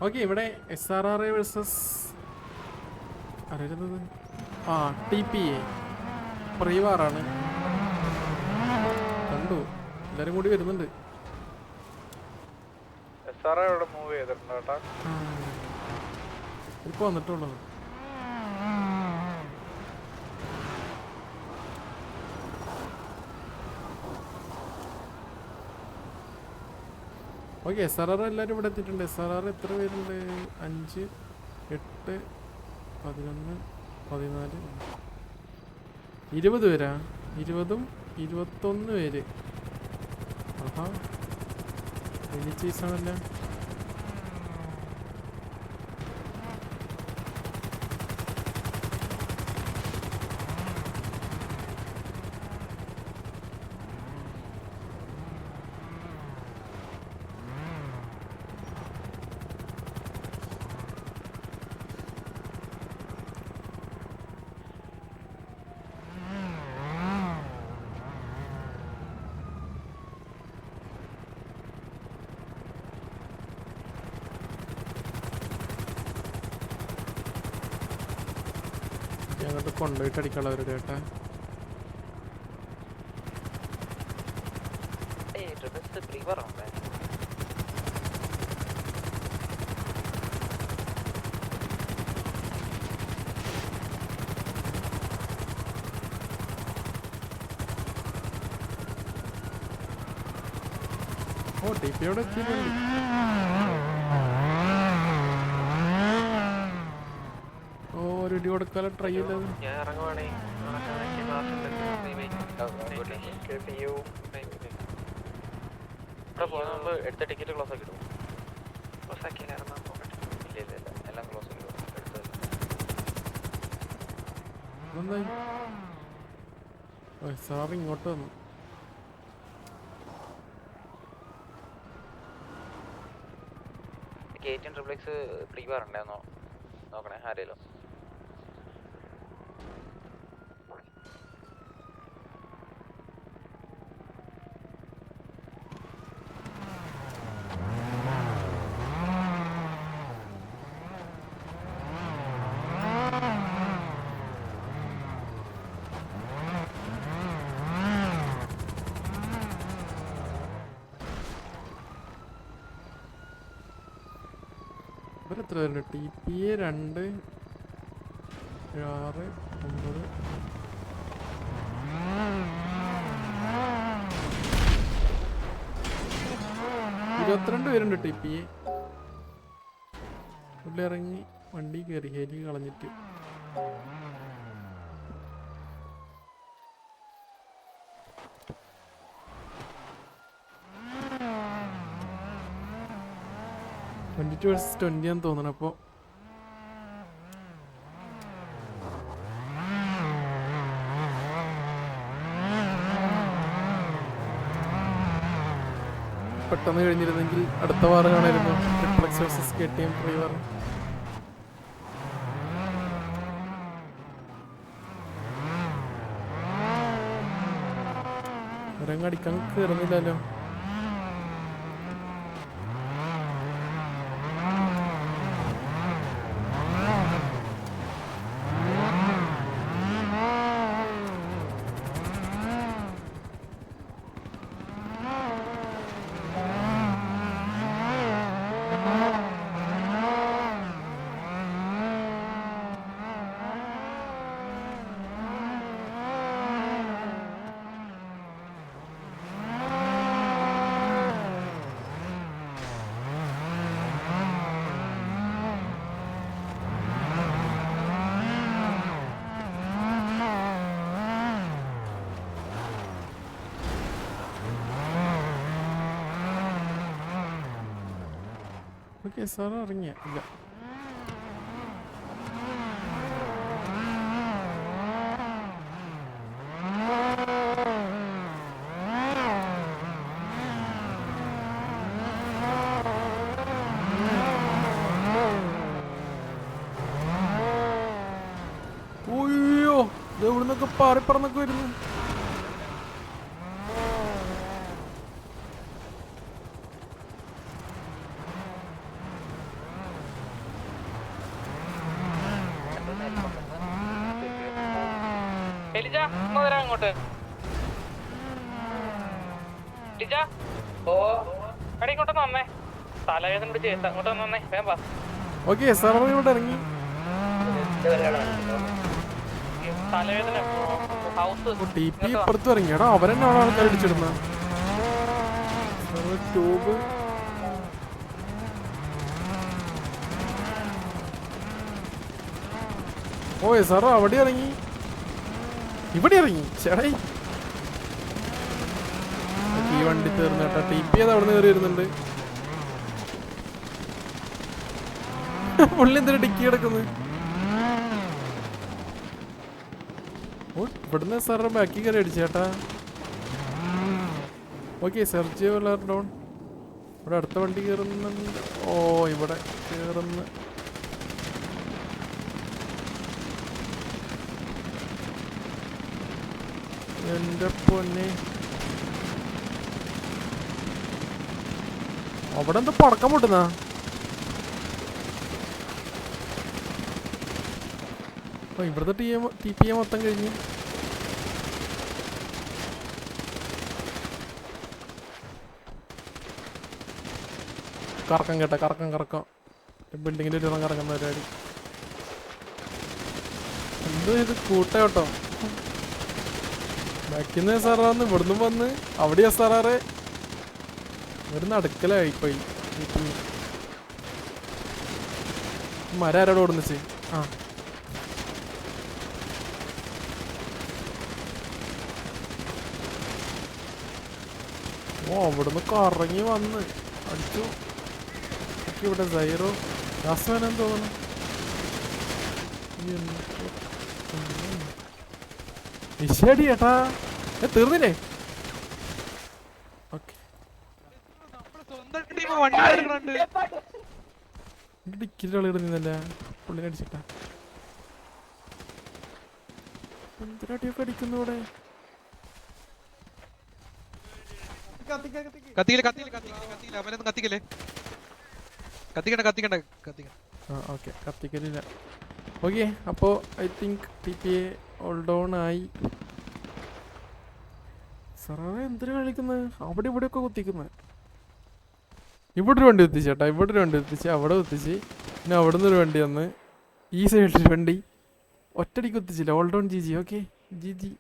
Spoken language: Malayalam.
ഓക്കെ, ഇവിടെ SRR വേഴ്സസ് അറിയുന്നത് TPA പ്രീവാറാണ്. കണ്ടു, എല്ലാരും കൂടി വരുന്നുണ്ട്. ഇപ്പൊ വന്നിട്ടുള്ളത്. ഓക്കെ, SRR എല്ലാവരും ഇവിടെ എത്തിയിട്ടുണ്ട്. SRR എത്ര പേരുണ്ട്? 5, 8, 11, 14, 20 പേരാ. 20ഉം 21 പേര്. ആഹാ, വലിയ ചീസാണല്ലേ. ഞങ്ങോട്ട് കൊണ്ടുപോയിട്ട് അടിക്കാനുള്ളവരുടെ കേട്ടാ. ഓ, TPയോടെ എത്തിയിട്ടുണ്ട്. ഒരു ഇടി കൊടുക്കാതെ ട്രൈ ചെയ്തത്. എടുത്ത ടിക്കറ്റ് ക്ലോസ് ആക്കി ഇടും. ക്ലോസ് ആക്കിയാലും ഇല്ല എല്ലാം ക്ലോസ് ആക്കി എടുത്തത്. സാറ് ഇങ്ങോട്ട് വന്നു. KTM XXX പ്രീവാർ ഉണ്ടായിരുന്നോ നോക്കണേ ആരേലും. എത്ര പേരുണ്ട്? TPA 2, 6, 9, 22 പേരുണ്ട്. TPA പുള്ളി ഇറങ്ങി വണ്ടി കയറി ഹെലി കളഞ്ഞിട്ട്. vs 20 ആണെന്ന് തോന്നണം. അപ്പോൾ പെട്ടെന്ന് കഴിഞ്ഞിരുന്നെങ്കിൽ അടുത്ത വാർ കാണായിരുന്നു. XXX vs KTM prewar. ഒരങ്ങടിക്കാൻ കയറുന്നില്ലല്ലോ. ഓക്കെ, സാർ ഇറങ്ങിയ ഇല്ല. ഓയ്യോ, ഇത് എവിടുന്നൊക്കെ പാറിപ്പറന്നൊക്കെ വരുന്നു. അങ്ങോട്ട് ഇങ്ങോട്ടൊന്ന് വന്നേ, തലവേദന പിടിച്ച് അങ്ങോട്ടൊന്ന് വന്നേ, വേഗം വാ. ഓക്കെ സാർ ഇവിടെ ഇറങ്ങി. തലവേദന ഹൗസ് ടി പി ഇപ്പുറത്ത് ഇറങ്ങിയാടാ, അവരെന്നാണ് ആൾക്കാർ അടിച്ചിടുന്ന ട്യൂബ്. ഓ സാറ് അവിടെ ഇറങ്ങി, ഇവിടെ ഇറങ്ങി. ചേട്ടായി ഈ വണ്ടി തീർന്നു കേട്ടാ. ടി പി അത് അവിടെ നിന്ന് കയറി വരുന്നുണ്ട്. പുള്ളി എന്തൊരു ഡിക്കി കിടക്കുന്നു. ഓ ഇവിടുന്ന് സാറിന്റെ ബാക്കി കയറി അടിച്ചേട്ടാ. Okay Sergio down. ഇവിടെ അടുത്ത വണ്ടി കയറുന്നുണ്ട്. ഓ ഇവിടെ കയറുന്നു. എന്റെ പൊന്നെ, അവിടെ എന്താ പടക്കം പൊട്ടുന്ന? ഇവിടുത്തെ ടി പി എ മൊത്തം കഴിഞ്ഞ്. കറക്കം കേട്ടാ, കറക്കം ബിൽഡിങ്ങിന്റെ ഒരു കറങ്ങുന്ന പരിപാടി. എന്തോ ഇത് കൂട്ടയോട്ടോ. ബാക്കിന്ന് സാറാന്ന് ഇവിടുന്ന് വന്ന് അവിടെയാ സാറാറെ. ഇവിടുന്ന് അടുക്കലായിപ്പോയി. മരം ആരോട് ഓടുന്നിച്ച്. ആ ഓ അവിടുന്ന് കറങ്ങി വന്ന് അടിച്ചു. ഇവിടെ സൈറോ രാസവനെന്ന് തോന്നുന്നു. വിഷയടി ഏട്ടാ, തീർന്നില്ലേ? ഓക്കെ ഡിക്കിൻ്റെ ആൾ ഇടുന്നില്ല, പുള്ളിനെ അടിച്ചിട്ടാ. എന്തിനടിയൊക്കെ അടിക്കുന്നു ഇവിടെ? കത്തിക്കലില്ല. ഓക്കെ അപ്പോൾ I think T P A all down ആയി. സാറേ എന്തിനാ കളിക്കുന്നത്? അവിടെ ഇവിടെയൊക്കെ കുത്തിക്കുന്നത്. ഇവിടെ ഒരു വണ്ടി കുത്തിച്ചേട്ടാ, ഇവിടെ ഒരു വണ്ടി കുത്തിച്ച്, അവിടെ കുത്തിച്ച്, പിന്നെ അവിടെ നിന്നൊരു വണ്ടി വന്ന് ഈ സൈഡിൽ വണ്ടി ഒറ്റടിക്ക് കുത്തിച്ചില്ല. All down G G. Okay G G.